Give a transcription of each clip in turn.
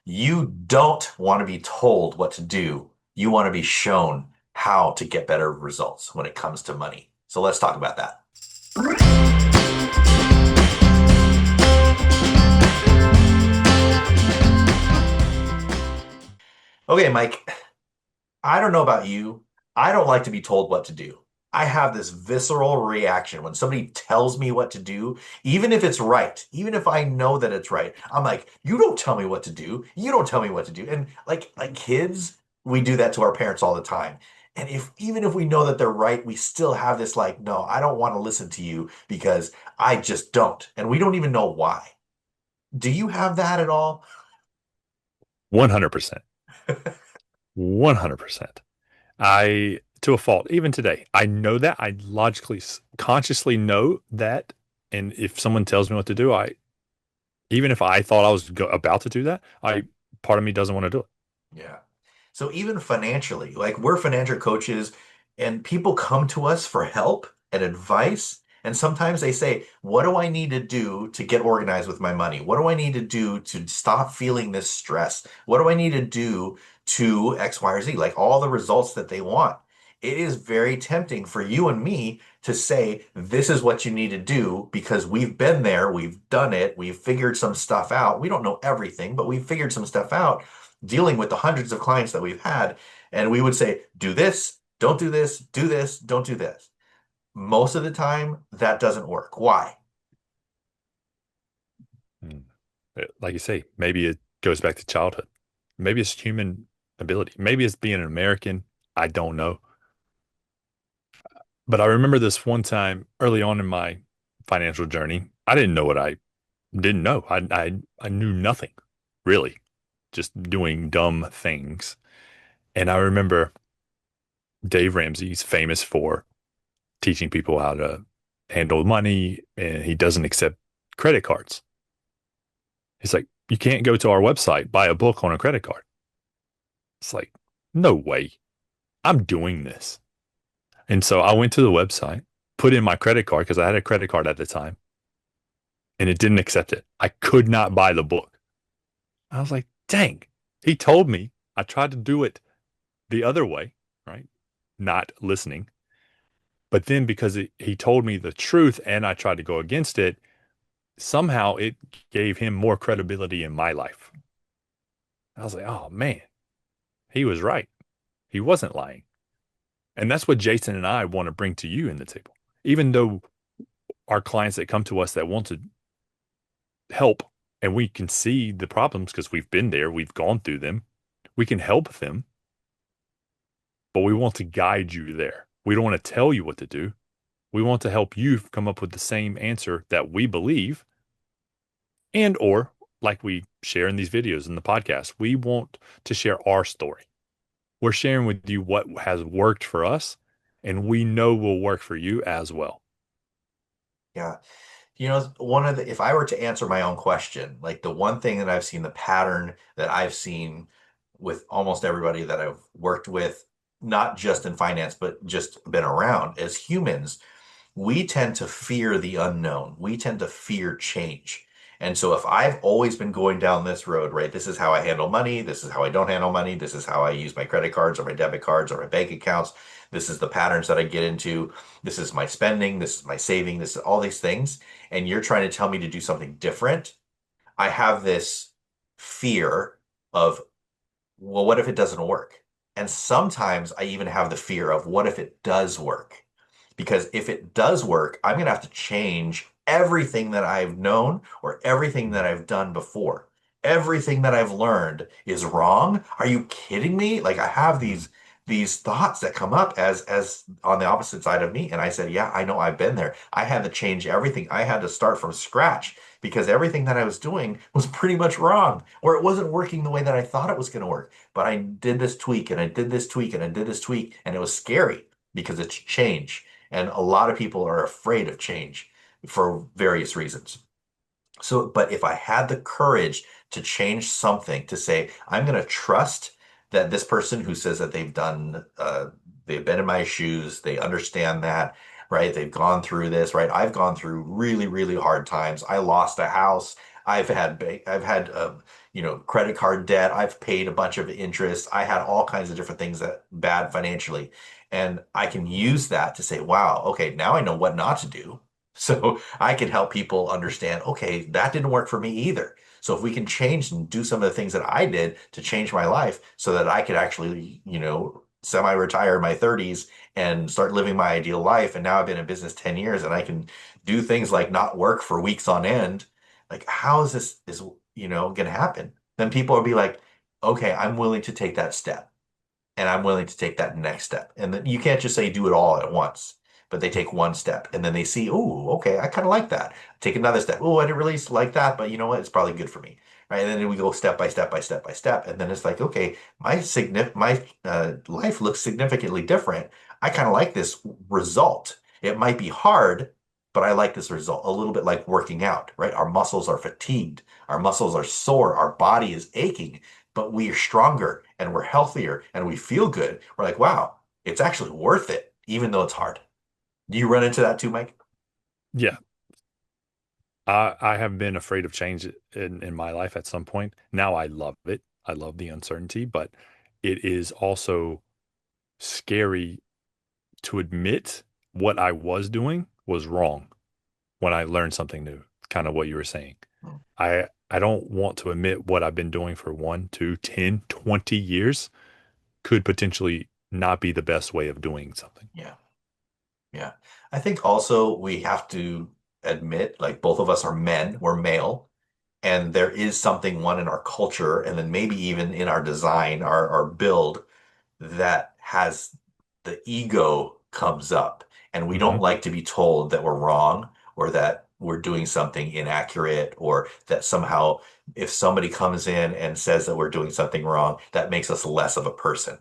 You don't want to be told what to do. You want to be shown how to get better results when it comes to money. So let's talk about that. Okay, Mike, I don't know about you. I don't like to be told what to do. I have this visceral reaction when somebody tells me what to do, even if it's right, even if I know that it's right. I'm like, you don't tell me what to do. You don't tell me what to do. And like kids, we do that to our parents all the time. And if even if we know that they're right, we still have this like, no, I don't want to listen to you because I just don't. And we don't even know why. Do you have that at all? 100%. 100%. To a fault, even today, I know that. I logically, consciously know that. And if someone tells me what to do, even if I thought I was about to do that, part of me doesn't want to do it. Yeah. So even financially, like we're financial coaches and people come to us for help and advice. And sometimes they say, what do I need to do to get organized with my money? What do I need to do to stop feeling this stress? What do I need to do to X, Y, or Z? Like all the results that they want. It is very tempting for you and me to say, this is what you need to do because we've been there, we've done it, we've figured some stuff out. We don't know everything, but we've figured some stuff out dealing with the hundreds of clients that we've had. And we would say, do this, don't do this, do this, don't do this. Most of the time, that doesn't work. Why? Mm. Like you say, maybe it goes back to childhood. Maybe it's human ability. Maybe it's being an American. I don't know. But I remember this one time early on in my financial journey. I didn't know what I didn't know. I knew nothing, really, just doing dumb things. And I remember Dave Ramsey's famous for teaching people how to handle money, and he doesn't accept credit cards. He's like, you can't go to our website, buy a book on a credit card. It's like, no way. I'm doing this. And so I went to the website, put in my credit card because I had a credit card at the time, and it didn't accept it. I could not buy the book. I was like, dang. He told me I tried to do it the other way, right? Not listening. But then because he told me the truth and I tried to go against it, somehow it gave him more credibility in my life. I was like, oh man, he was right. He wasn't lying. And that's what Jason and I want to bring to you in the table. Even though our clients that come to us that want to help and we can see the problems because we've been there, we've gone through them, we can help them, but we want to guide you there. We don't want to tell you what to do. We want to help you come up with the same answer that we believe and or like we share in these videos in the podcast, we want to share our story. We're sharing with you what has worked for us and we know will work for you as well. Yeah. One of the, if I were to answer my own question, like the one thing that I've seen, the pattern that I've seen with almost everybody that I've worked with, not just in finance, but just been around as humans, we tend to fear the unknown. We tend to fear change. And so if I've always been going down this road, right, this is how I handle money, this is how I don't handle money, this is how I use my credit cards or my debit cards or my bank accounts, this is the patterns that I get into, this is my spending, this is my saving, this is all these things, and you're trying to tell me to do something different, I have this fear of, well, what if it doesn't work? And sometimes I even have the fear of what if it does work? Because if it does work, I'm going to have to change everything that I've known or everything that I've done before. Everything that I've learned is wrong. Are you kidding me? Like I have Mm. these thoughts that come up as on the opposite side of me. And I said, yeah, I know I've been there. I had to change everything. I had to start from scratch because everything that I was doing was pretty much wrong or it wasn't working the way that I thought it was going to work. But I did this tweak and I did this tweak and I did this tweak and it was scary because it's change. And a lot of people are afraid of change for various reasons. So, but if I had the courage to change something, to say, I'm going to trust that this person who says that they've been in my shoes, they understand that, right? They've gone through this, right? I've gone through really, really hard times. I lost a house. I've had credit card debt. I've paid a bunch of interest. I had all kinds of different things that bad financially. And I can use that to say, wow, okay, now I know what not to do. So I can help people understand, okay, that didn't work for me either. So if we can change and do some of the things that I did to change my life so that I could actually, semi-retire in my 30s and start living my ideal life. And now I've been in business 10 years and I can do things like not work for weeks on end. Like, how is going to happen? Then people will be like, okay, I'm willing to take that step and I'm willing to take that next step. And then you can't just say do it all at once, but they take one step and then they see, oh, okay, I kind of like that. Take another step. Oh, I didn't really like that, but you know what? It's probably good for me. Right. And then we go step by step by step by step. And then it's like, okay, my life looks significantly different. I kind of like this result. It might be hard, but I like this result. A little bit like working out, right? Our muscles are fatigued. Our muscles are sore. Our body is aching, but we are stronger and we're healthier and we feel good. We're like, wow, it's actually worth it, even though it's hard. Do you run into that too, Mike? Yeah, I have been afraid of change in my life at some point. Now I love it. I love the uncertainty, but it is also scary to admit what I was doing was wrong when I learned something new, kind of what you were saying. Mm. I don't want to admit what I've been doing for 1, 2, 10, 20 years could potentially not be the best way of doing something. Yeah, yeah. I think also we have to admit, like both of us are men, we're male, and there is something one in our culture, and then maybe even in our design, our build that has the ego comes up and we don't Hmm. like to be told that we're wrong or that we're doing something inaccurate or that somehow if somebody comes in and says that we're doing something wrong, that makes us less of a person,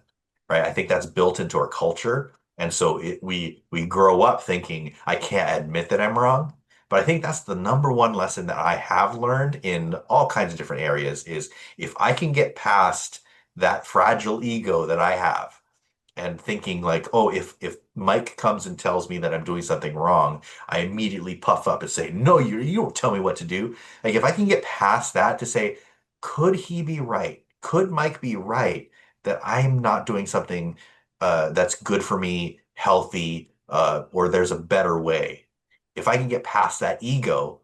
right? I think that's built into our culture. And so we grow up thinking, I can't admit that I'm wrong. But I think that's the number one lesson that I have learned in all kinds of different areas is if I can get past that fragile ego that I have and thinking like, oh, if Mike comes and tells me that I'm doing something wrong, I immediately puff up and say, no, you don't tell me what to do. Like if I can get past that to say, could he be right? Could Mike be right that I'm not doing something that's good for me, healthy, or there's a better way? If I can get past that ego,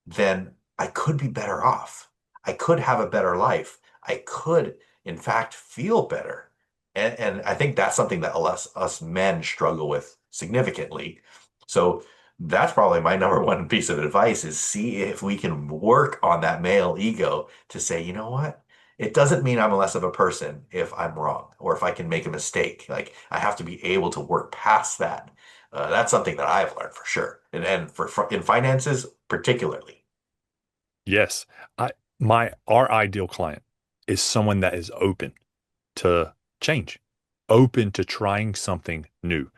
then I could be better off. I could have a better life. I could, in fact, feel better. And I think that's something that us men struggle with significantly. So that's probably my number one piece of advice is see if we can work on that male ego to say, you know what? It doesn't mean I'm less of a person if I'm wrong or if I can make a mistake. Like I have to be able to work past that. That's something that I've learned for sure. And for in finances, particularly. Yes, I my our ideal client is someone that is open to change, open to trying something new.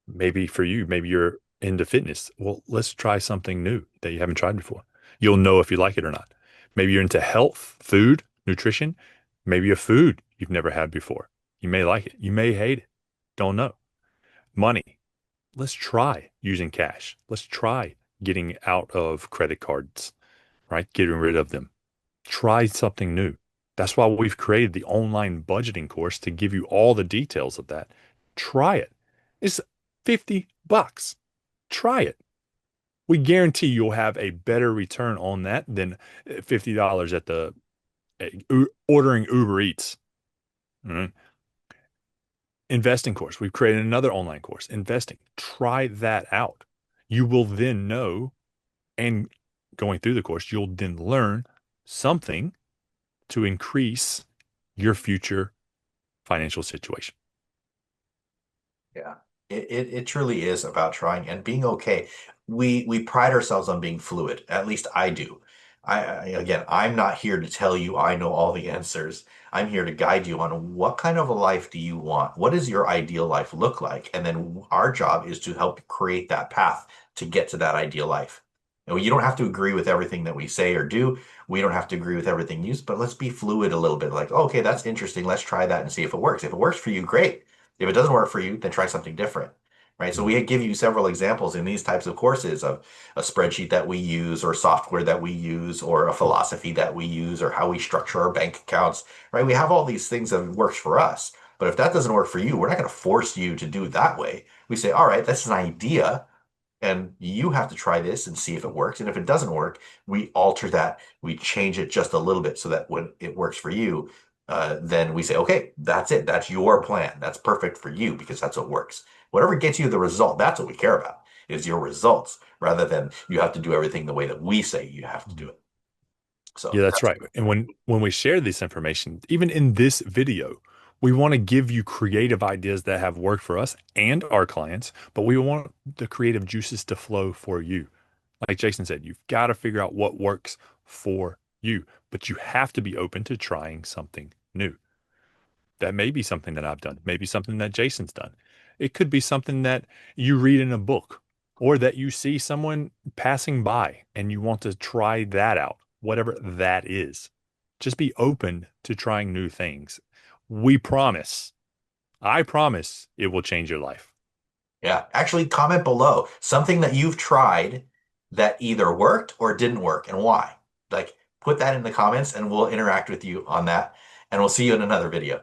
Maybe for you, maybe you're into fitness. Well, let's try something new that you haven't tried before. You'll know if you like it or not. Maybe you're into health, food, nutrition. Maybe a food you've never had before. You may like it. You may hate it. Don't know. Money. Let's try using cash. Let's try getting out of credit cards, right? Getting rid of them. Try something new. That's why we've created the online budgeting course to give you all the details of that. Try it. It's $50. Try it. We guarantee you'll have a better return on that than $50 at the ordering Uber Eats. All right? Investing course. We've created another online course, investing. Try that out. You will then know, and going through the course, you'll then learn something to increase your future financial situation. Yeah. It truly is about trying and being okay. We pride ourselves on being fluid. At least I do. Again, I'm not here to tell you I know all the answers. I'm here to guide you on what kind of a life do you want? What does your ideal life look like? And then our job is to help create that path to get to that ideal life. And you don't have to agree with everything that we say or do. We don't have to agree with everything you use, but let's be fluid a little bit. Like, okay, that's interesting. Let's try that and see if it works. If it works for you, great. If it doesn't work for you, then try something different. right? So Mhm. we give you several examples in these types of courses of a spreadsheet that we use or software that we use or a philosophy that we use or how we structure our bank accounts, right? We have all these things that works for us. But if that doesn't work for you, we're not going to force you to do it that way. We say, all right, that's an idea and you have to try this and see if it works. And if it doesn't work, we alter that, we change it just a little bit so that when it works for you, then we say, okay, that's it. That's your plan. That's perfect for you because that's what works. Whatever gets you the result, that's what we care about, is your results rather than you have to do everything the way that we say you have to do Mhm. it. Yeah, So that's that's right. And when we share this information, even in this video, we want to give you creative ideas that have worked for us and our clients, but we want the creative juices to flow for you. Like Jason said, you've got to figure out what works for you, but you have to be open to trying something new. That may be something that I've done, maybe something that Jason's done. It could be something that you read in a book or that you see someone passing by and you want to try that out, whatever that is. Just be open to trying new things. We promise, I promise it will change your life. Yeah, actually comment below something that you've tried that either worked or didn't work and why. Like put that in the comments and we'll interact with you on that and we'll see you in another video.